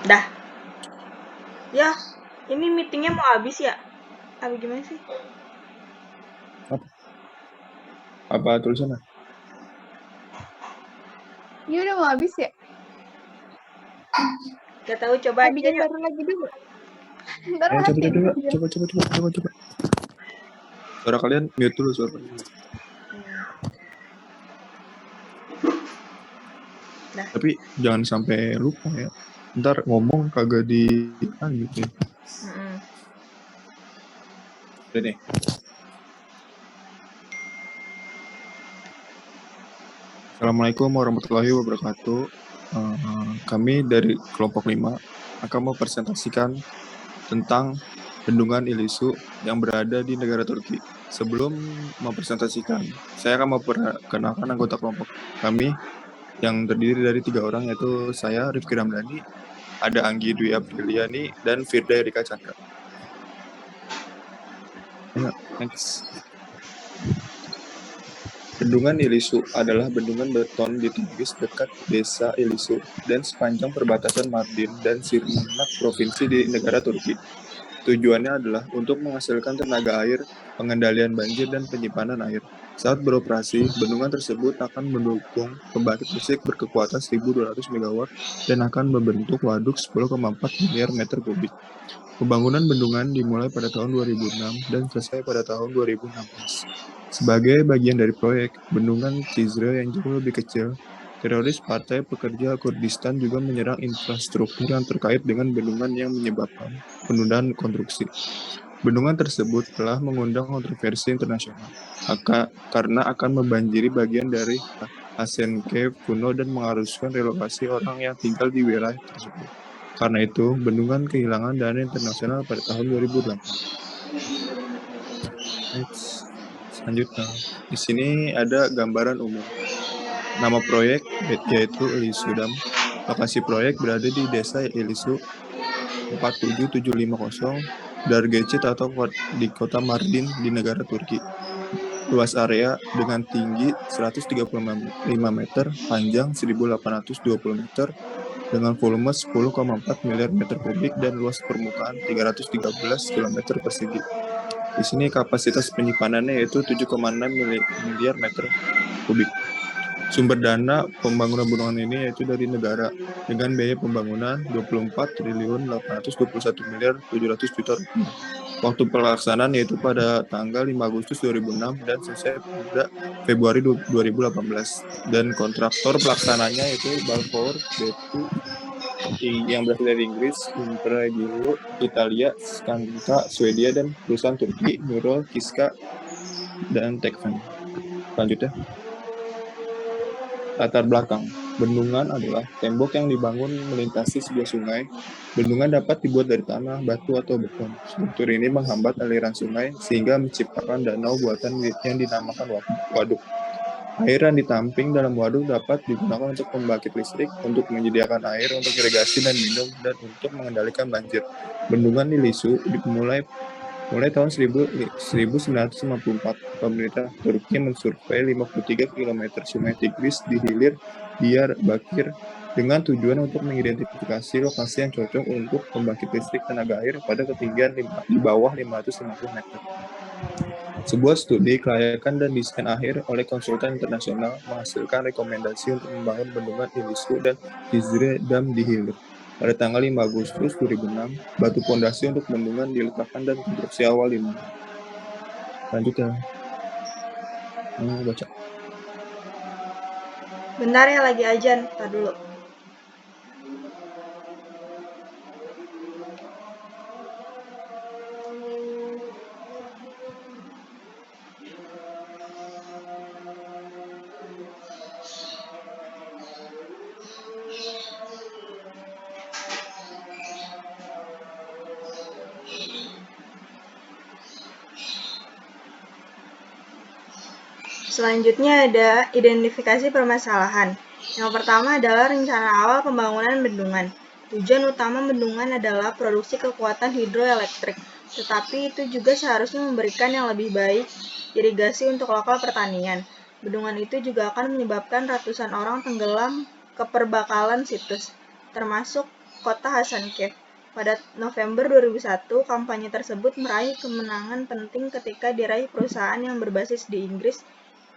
Dah. Ya, ini meetingnya mau habis ya? Apa gimana sih? Apa tulisannya? Iya udah mau habis ya? Gak tahu, coba aja bikin yuk. baru lagi dulu. Ntar Coba. mati. Coba. Suara kalian mute dulu suara kalian. Nah. Tapi jangan sampai lupa ya. Ntar ngomong kagak dilanjut ya. Udah nih. Assalamualaikum warahmatullahi wabarakatuh. Kami dari kelompok 5 akan mempresentasikan tentang bendungan Ilisu yang berada di negara Turki. Sebelum mempresentasikan, saya akan memperkenalkan anggota kelompok kami yang terdiri dari 3 orang, yaitu saya, Rifki Ramdhani, ada Anggi Dwi Apriliani, dan Firda Erika Chandra. Next. Bendungan Ilisu adalah bendungan beton di Tigris dekat desa Ilisu dan sepanjang perbatasan Mardin dan Sirnak provinsi di negara Turki. Tujuannya adalah untuk menghasilkan tenaga air, pengendalian banjir, dan penyimpanan air. Saat beroperasi, bendungan tersebut akan mendukung pembangkit listrik berkekuatan 1.200 MW dan akan membentuk waduk 10,4 miliar meter kubik. Pembangunan bendungan dimulai pada tahun 2006 dan selesai pada tahun 2016. Sebagai bagian dari proyek bendungan Cizre yang jauh lebih kecil, teroris Partai Pekerja Kurdistan juga menyerang infrastruktur yang terkait dengan bendungan yang menyebabkan penundaan konstruksi. Bendungan tersebut telah mengundang kontroversi internasional karena akan membanjiri bagian dari Hasankeyf kuno dan mengharuskan relokasi orang yang tinggal di wilayah tersebut. Karena itu, bendungan kehilangan dana internasional pada tahun 2008. Next. Selanjutnya, di sini ada gambaran umum. Nama proyek yaitu Ilisu Dam. Lokasi proyek berada di desa Ilisu 47750 Dargecit atau di kota Mardin di negara Turki. Luas area dengan tinggi 135 meter, panjang 1820 meter, dengan volume 10,4 miliar meter kubik dan luas permukaan 313 km persegi. Di sini kapasitas penyimpanannya yaitu 7,6 miliar meter kubik. Sumber dana pembangunan bendungan ini yaitu dari negara dengan biaya pembangunan 24.821.700.000.000 rupiah. Waktu pelaksanaan yaitu pada tanggal 5 Agustus 2006 dan selesai pada Februari 2018. Dan kontraktor pelaksananya yaitu Balfour Beatty yang berasal dari Inggris, Impregilo, Italia, Skanska, Swedia, dan perusahaan Turki, Nurol, Kiska, dan Tekfen. Selanjutnya. Latar belakang. Bendungan adalah tembok yang dibangun melintasi sebuah sungai. Bendungan dapat dibuat dari tanah, batu, atau beton. Struktur ini menghambat aliran sungai sehingga menciptakan danau buatan yang dinamakan waduk. Air yang ditampung dalam waduk dapat digunakan untuk pembangkit listrik, untuk menyediakan air untuk irigasi dan minum, dan untuk mengendalikan banjir. Bendungan Ilisu dimulai tahun 1954, pemerintah Turki mensurvei 53 km sungai Tigris di hilir Diyarbakir dengan tujuan untuk mengidentifikasi lokasi yang cocok untuk pembangkit listrik tenaga air pada ketinggian di bawah 550 meter. Sebuah studi kelayakan dan desain akhir oleh konsultan internasional menghasilkan rekomendasi untuk membangun bendungan Ilisu dan Cizre Dam di hilir. Pada tanggal 5 Agustus 2006, batu pondasi untuk bendungan diletakkan dan konstruksi awal dimulai. Lanjut ya. Baca. Bentar ya, lagi ajan. Tar dulu. Selanjutnya ada identifikasi permasalahan. Yang pertama adalah rencana awal pembangunan bendungan. Tujuan utama bendungan adalah produksi kekuatan hidroelektrik, tetapi itu juga seharusnya memberikan yang lebih baik irigasi untuk lokal pertanian. Bendungan itu juga akan menyebabkan ratusan orang tenggelam ke perbakalan situs, termasuk kota Hasankeyf. Pada November 2001, kampanye tersebut meraih kemenangan penting ketika diraih perusahaan yang berbasis di Inggris,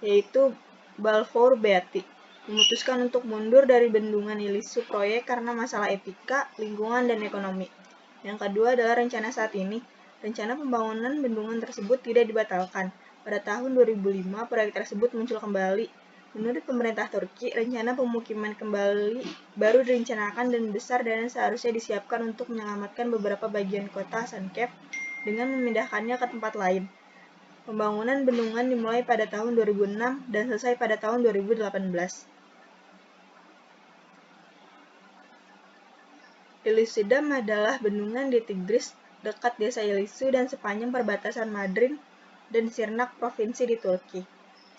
yaitu Balfour Beatty, memutuskan untuk mundur dari bendungan Ilisu proyek karena masalah etika, lingkungan, dan ekonomi. Yang kedua adalah rencana saat ini. Rencana pembangunan bendungan tersebut tidak dibatalkan. Pada tahun 2005, proyek tersebut muncul kembali. Menurut pemerintah Turki, rencana pemukiman kembali baru direncanakan dan besar dan seharusnya disiapkan untuk menyelamatkan beberapa bagian kota Hasankeyf dengan memindahkannya ke tempat lain. Pembangunan bendungan dimulai pada tahun 2006 dan selesai pada tahun 2018. Ilisu Dam adalah bendungan di Tigris dekat desa Ilisu dan sepanjang perbatasan Mardin dan Sirnak provinsi di Turki.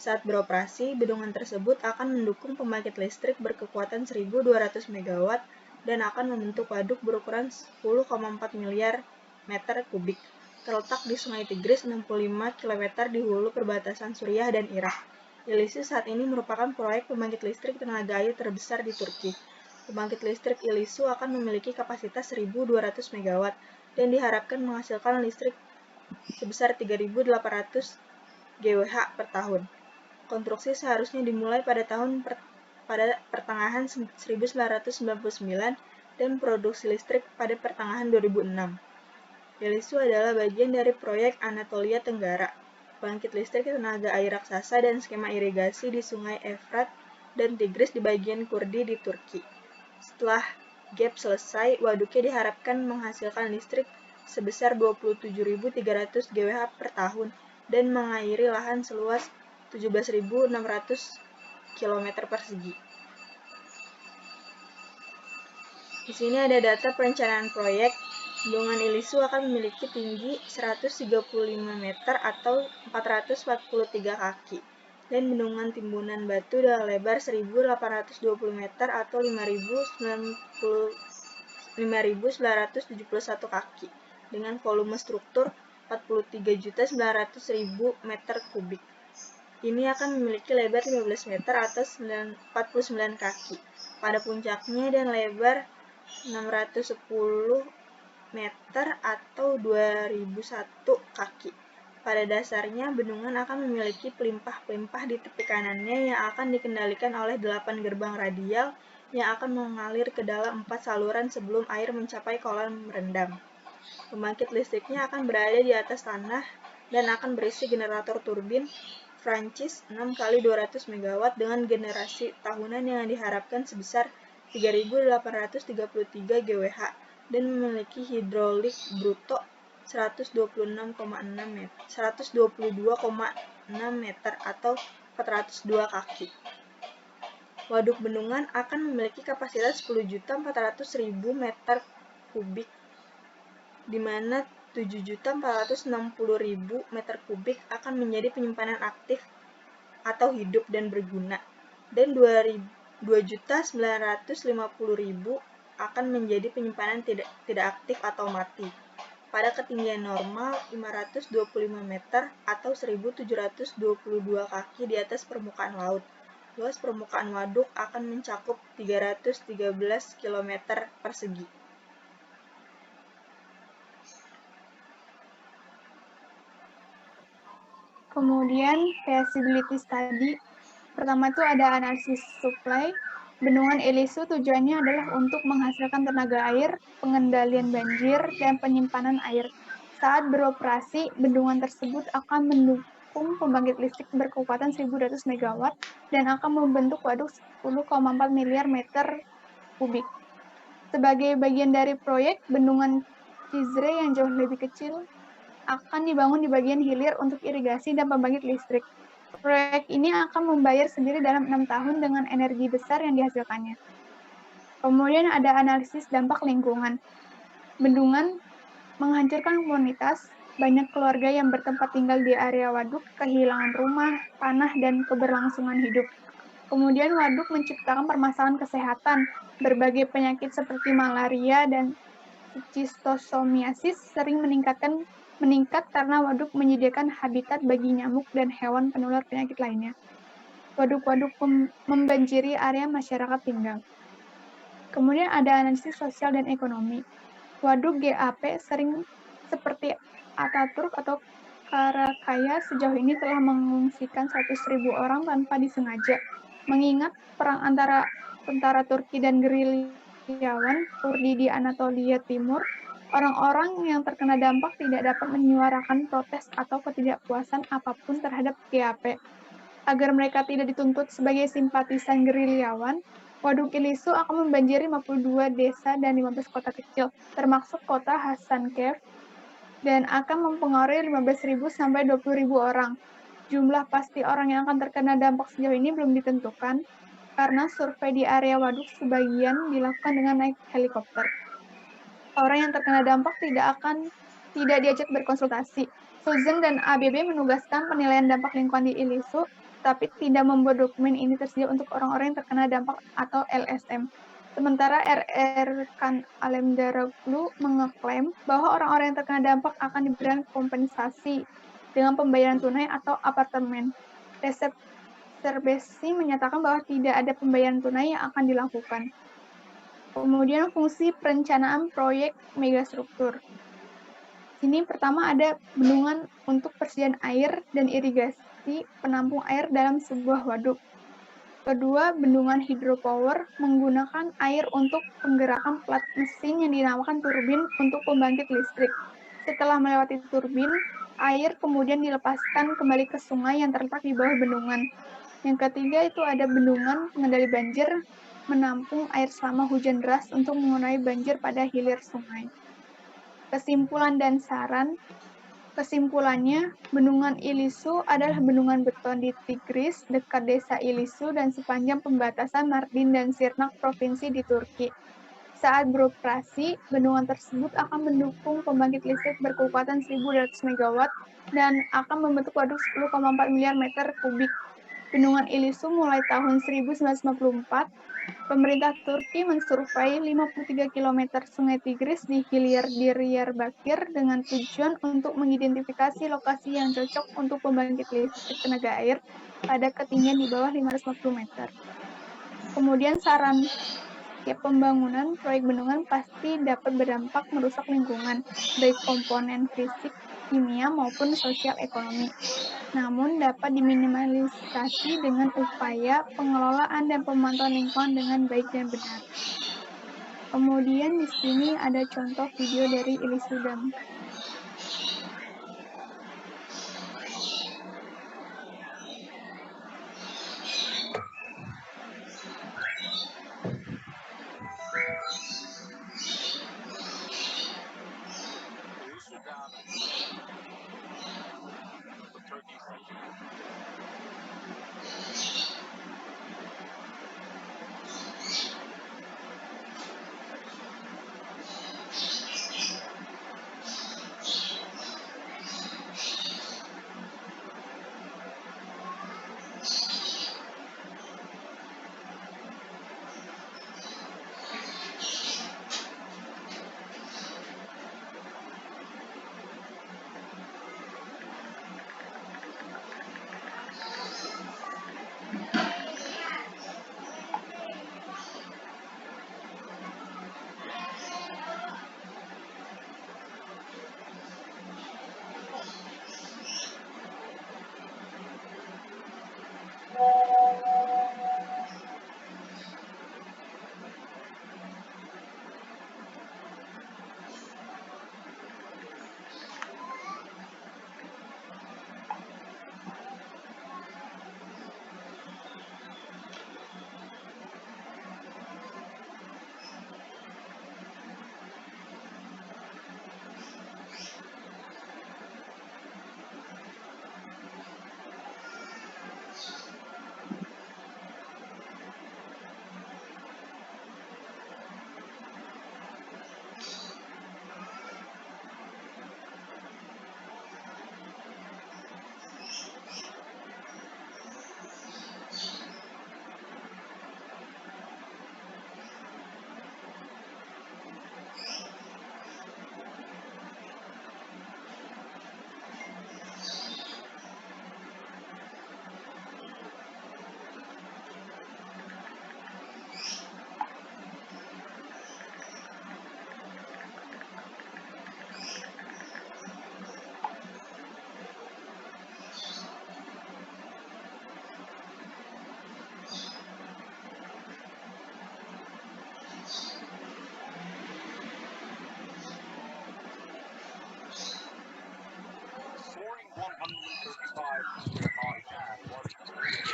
Saat beroperasi, bendungan tersebut akan mendukung pembangkit listrik berkekuatan 1.200 MW dan akan membentuk waduk berukuran 10,4 miliar meter kubik. Terletak di Sungai Tigris 65 km di hulu perbatasan Suriah dan Irak. Ilisu saat ini merupakan proyek pembangkit listrik tenaga air terbesar di Turki. Pembangkit listrik Ilisu akan memiliki kapasitas 1.200 MW dan diharapkan menghasilkan listrik sebesar 3.800 GWh per tahun. Konstruksi seharusnya dimulai pada pertengahan 1999 dan produksi listrik pada pertengahan 2006. Ilisu adalah bagian dari proyek Anatolia Tenggara, pembangkit listrik tenaga air raksasa dan skema irigasi di Sungai Efrat dan Tigris di bagian Kurdi di Turki. Setelah GAP selesai, waduknya diharapkan menghasilkan listrik sebesar 27.300 GWh per tahun dan mengairi lahan seluas 17.600 km persegi. Di sini ada data perencanaan proyek. Bendungan Ilisu akan memiliki tinggi 135 meter atau 443 kaki dan bendungan timbunan batu dengan lebar 1.820 meter atau 5.971 kaki dengan volume struktur 43.900.000 meter kubik. Ini akan memiliki lebar 15 meter atau 49 kaki pada puncaknya dan lebar 610 meter atau 2001 kaki. Pada dasarnya, bendungan akan memiliki pelimpah-pelimpah di tepi kanannya yang akan dikendalikan oleh 8 gerbang radial yang akan mengalir ke dalam 4 saluran sebelum air mencapai kolam rendam. Pembangkit listriknya akan berada di atas tanah dan akan berisi generator turbin Francis 6x200 MW dengan generasi tahunan yang diharapkan sebesar 3.833 GWh dan memiliki hidrolik bruto 122,6 meter atau 402 kaki. Waduk bendungan akan memiliki kapasitas 10.400.000 meter kubik, di mana 7.460.000 meter kubik akan menjadi penyimpanan aktif atau hidup dan berguna, dan 2.950.000 akan menjadi penyimpanan tidak aktif atau mati. Pada ketinggian normal 525 meter atau 1.722 kaki di atas permukaan laut, luas permukaan waduk akan mencakup 313 km persegi. Kemudian feasibility study. Pertama itu ada analisis supply. Bendungan Ilisu tujuannya adalah untuk menghasilkan tenaga air, pengendalian banjir, dan penyimpanan air. Saat beroperasi, bendungan tersebut akan mendukung pembangkit listrik berkekuatan 1.200 MW dan akan membentuk waduk 10,4 miliar meter kubik. Sebagai bagian dari proyek, bendungan Cizre yang jauh lebih kecil akan dibangun di bagian hilir untuk irigasi dan pembangkit listrik. Proyek ini akan membayar sendiri dalam 6 tahun dengan energi besar yang dihasilkannya. Kemudian ada analisis dampak lingkungan. Bendungan menghancurkan komunitas, banyak keluarga yang bertempat tinggal di area waduk kehilangan rumah, tanah, dan keberlangsungan hidup. Kemudian waduk menciptakan permasalahan kesehatan, berbagai penyakit seperti malaria dan schistosomiasis sering meningkat karena waduk menyediakan habitat bagi nyamuk dan hewan penular penyakit lainnya. Waduk-waduk membanjiri area masyarakat tinggal. Kemudian ada analisis sosial dan ekonomi. Waduk GAP sering seperti Ataturk atau Karakaya sejauh ini telah mengungsikan 100.000 orang tanpa disengaja. Mengingat perang antara tentara Turki dan gerilyawan Kurdi di Anatolia Timur, orang-orang yang terkena dampak tidak dapat menyuarakan protes atau ketidakpuasan apapun terhadap GAP. Agar mereka tidak dituntut sebagai simpatisan gerilyawan, Waduk Ilisu akan membanjiri 52 desa dan 15 kota kecil, termasuk kota Hasankeyf, dan akan mempengaruhi 15.000 sampai 20.000 orang. Jumlah pasti orang yang akan terkena dampak sejauh ini belum ditentukan, karena survei di area waduk sebagian dilakukan dengan naik helikopter. Orang yang terkena dampak tidak diajak berkonsultasi. Suzeng dan ABB menugaskan penilaian dampak lingkungan di Ilisu, tapi tidak membuat dokumen ini tersedia untuk orang-orang yang terkena dampak atau LSM. Sementara RR Kan Alemdaroglu mengeklaim bahwa orang-orang yang terkena dampak akan diberikan kompensasi dengan pembayaran tunai atau apartemen. Resep Serbesi menyatakan bahwa tidak ada pembayaran tunai yang akan dilakukan. Kemudian fungsi perencanaan proyek megastruktur. Sini pertama ada bendungan untuk persediaan air dan irigasi penampung air dalam sebuah waduk. Kedua, bendungan hidropower menggunakan air untuk penggerakan plat mesin yang dinamakan turbin untuk pembangkit listrik. Setelah melewati turbin, air kemudian dilepaskan kembali ke sungai yang terletak di bawah bendungan. Yang ketiga itu ada bendungan pengendali banjir, menampung air selama hujan deras untuk mengurangi banjir pada hilir sungai. Kesimpulan dan saran. Kesimpulannya, Bendungan Ilisu adalah bendungan beton di Tigris, dekat desa Ilisu dan sepanjang pembatasan Mardin dan Sirnak provinsi di Turki. Saat beroperasi, bendungan tersebut akan mendukung pembangkit listrik berkekuatan 1.200 MW dan akan membentuk waduk 10,4 miliar meter kubik. Bendungan Ilisu mulai tahun 1954, pemerintah Turki mensurvei 53 km Sungai Tigris di hilir Diyarbakir dengan tujuan untuk mengidentifikasi lokasi yang cocok untuk pembangkit listrik tenaga air pada ketinggian di bawah 550 meter. Kemudian saran, setiap pembangunan proyek bendungan pasti dapat berdampak merusak lingkungan, baik komponen fisik, kimia, maupun sosial ekonomi. Namun dapat diminimalisasi dengan upaya pengelolaan dan pemantauan lingkungan dengan baik dan benar. Kemudian di sini ada contoh video dari Ilisu Dam.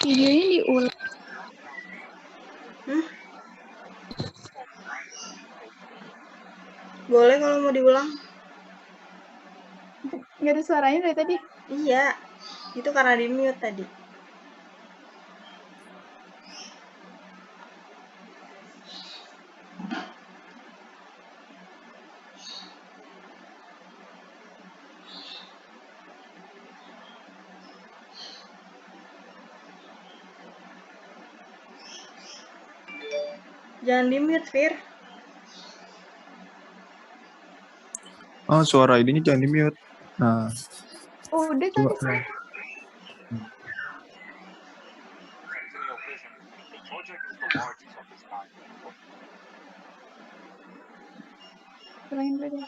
Videonya diulang. Boleh kalau mau diulang. Nggak ada suaranya dari tadi. Iya, itu karena di mute tadi. Jangan di mute, Fir. Oh, suara ininya jangan di mute. Nah, Udah coba. tadi. Selain dulu deh.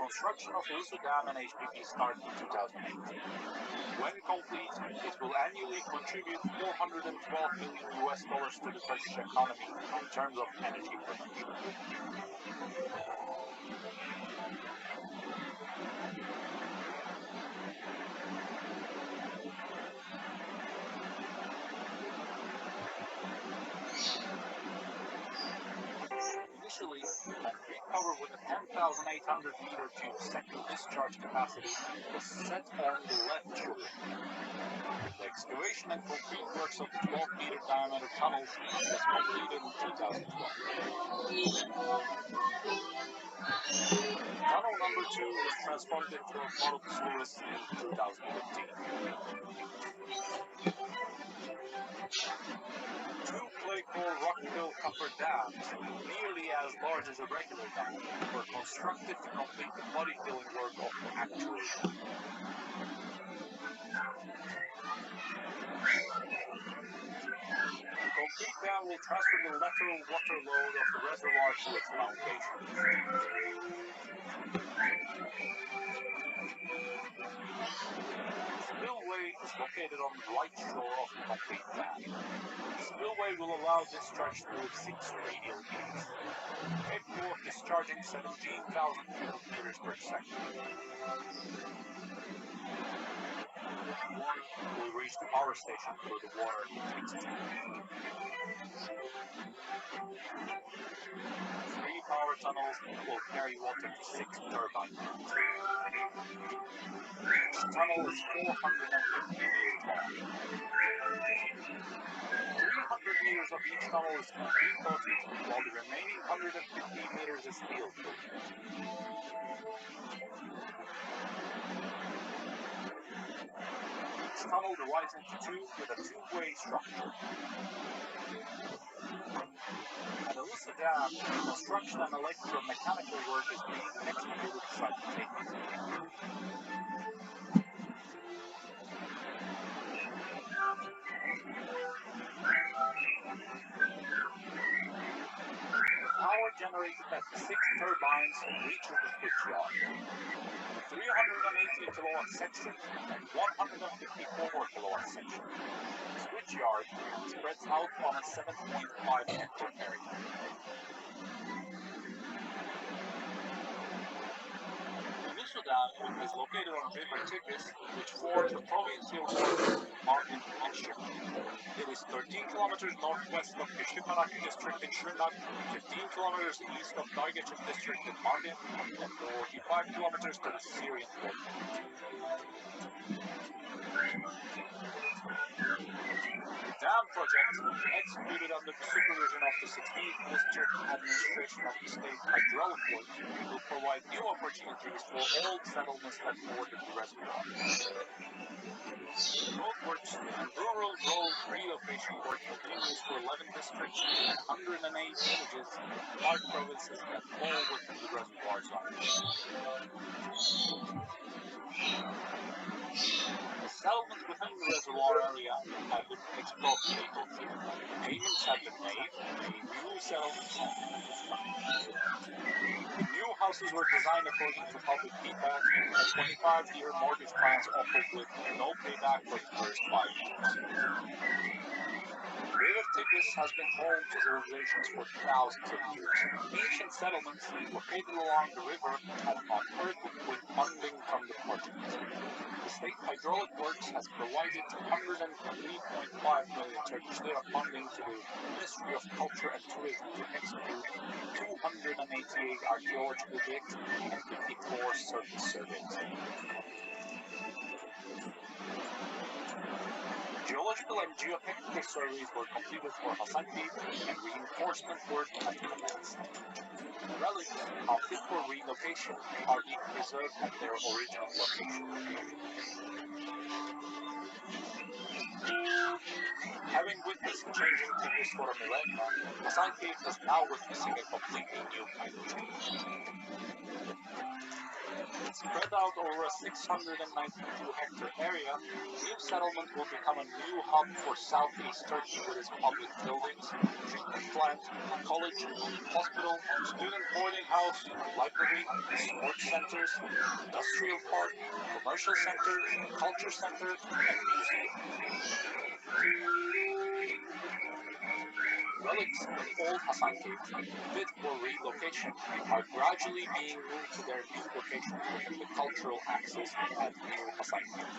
Construction of Ulusu Dam and HPP started in 2008. When complete, it will annually contribute $412 million to the Turkish economy in terms of energy production. Initially, concrete cover with a 10,800 meter cube second discharge capacity was set on the left shore. The excavation and concrete works of the 12-meter diameter tunnels was completed in 2012. Tunnel number 2 was transformed into a model sluice in 2015. Two clay-core rock-filled copper dams, nearly as large as a regular dam, were constructed to complete the body filling work of the actual dam. The concrete dam will transfer the lateral water load of the reservoir to its foundation. Spillway is located on the right shore of the complete dam. The spillway will allow discharge through 6 radial gates, capable of discharging 17,000 cubic meters per second. Water will reach the power station where the water takes its place. 3 power tunnels will carry water to 6 turbine units. Each tunnel is 450 meters long. 300 meters of each tunnel is concrete coated, while the remaining 150 meters is steel coated. Each tunnel divides into 2 with a 2-way structure. At Alusa Dam, construction and electromechanical work is being executed simultaneously. Power generated at the 6 turbines reaches the switchyard. The 380 kilowatt section and 154 kilowatt section. The switchyard spreads out on a 7.5 hectare area. The Luso Dam is located on River Tigris, which forms the provincial border with Mardin and Shirnak. It is 13 kilometers northwest of Kishimnak district in Shirnak, 15 kilometers east of Dargachim district in Mardin, and 45 kilometers to the Syrian border. The dam project, executed under the supervision of the 16th Minister Administration of the State Hydraulic Works, will provide new opportunities for old settlements that border the reservoir. Roadworks and rural road relocation work continues for 11 districts and 108 villages in 5 provinces that fall within the reservoir zone. The settlements within the reservoir area have been expropriated. Payments have been made, and new settlements have been constructed. The new houses were designed according to public feedback, and 25-year mortgage plans offered with no payback for the first 5 years. River Tigris has been home to civilizations for thousands of years. Ancient settlements located along the river have unearthed with funding from the project. The State Hydraulic Works has provided 103.5 million Turkish lira funding to the Ministry of Culture and Tourism to execute 288 archaeological digs and 54 surface surveys. Geological and geotechnical surveys were completed for Hasankeyf, and reinforcement work has commenced. Relics unfit for relocation are being preserved at their original location. Having witnessed changing Tigris for a millennia, Hasankeyf is now witnessing a completely new kind of change. Spread out over a 692-hectare area, New Settlement will become a new hub for Southeast Turkey with its public buildings, treatment plant, college, hospital, student boarding house, library, sports centers, industrial park, commercial center, culture center, and museum. Relics in old Hasankeyf, fit for relocation, are gradually being moved to their new locations within the cultural axis at New Hasankeyf.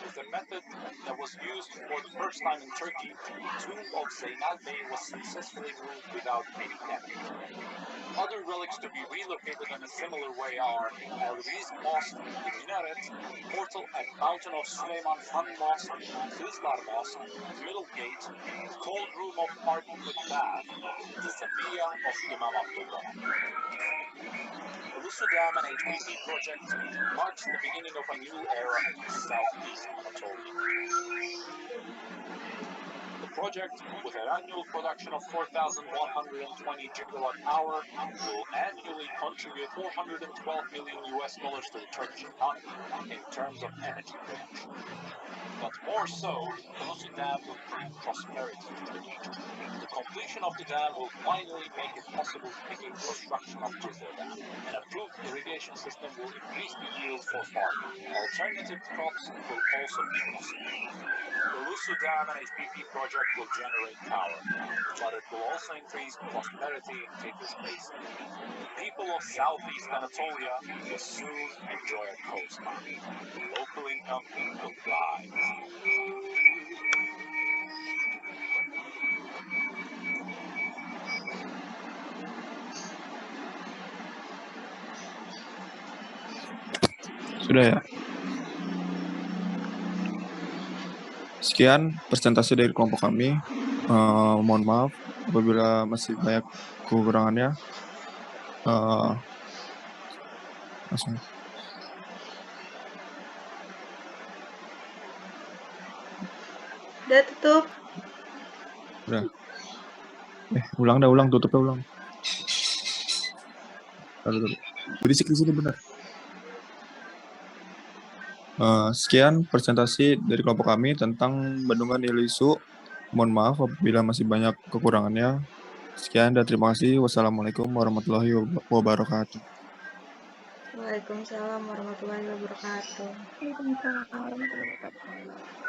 With a method that was used for the first time in Turkey, the tomb of Zeynel Bey was successfully moved without any damage. Other relics to be relocated in a similar way are El Rizq Mosque, the Minaret, Portal and Mountain of Süleyman Han Mosque, Kızlar Mosque, the Middle Gate, the Cold Room of Art with Bath, the Safiya of Imam Abdullah. The Lusu Dam and HPP project marks the beginning of a new era in Southeast Anatolia. The project, with an annual production of 4,120 gigawatt hour, will annually contribute $412 million to the Turkish economy in terms of energy production. But more so, the Lusu Dam will bring prosperity to the region. The completion of the dam will finally make it possible to begin construction of Cizre Dam. An approved irrigation system will increase the yield for farming. Alternative crops will also be possible. The Lusu Dam and HPP project will generate power, but it will also increase prosperity in Tigris Basin. The people of Southeast Anatolia will soon enjoy a coastline. Local income will rise. Sudah ya? Sekian presentasi dari kelompok kami. Mohon maaf apabila masih banyak kekurangannya. Langsung. Udah tutup. Udah. Ulang, tutupnya ulang. Taruh. Berisik di sini benar. Sekian presentasi dari kelompok kami tentang bendungan Ilisu. Mohon maaf apabila masih banyak kekurangannya. Sekian dan terima kasih. Wassalamualaikum warahmatullahi wabarakatuh. Waalaikumsalam warahmatullahi wabarakatuh. Waalaikumsalam warahmatullahi wabarakatuh.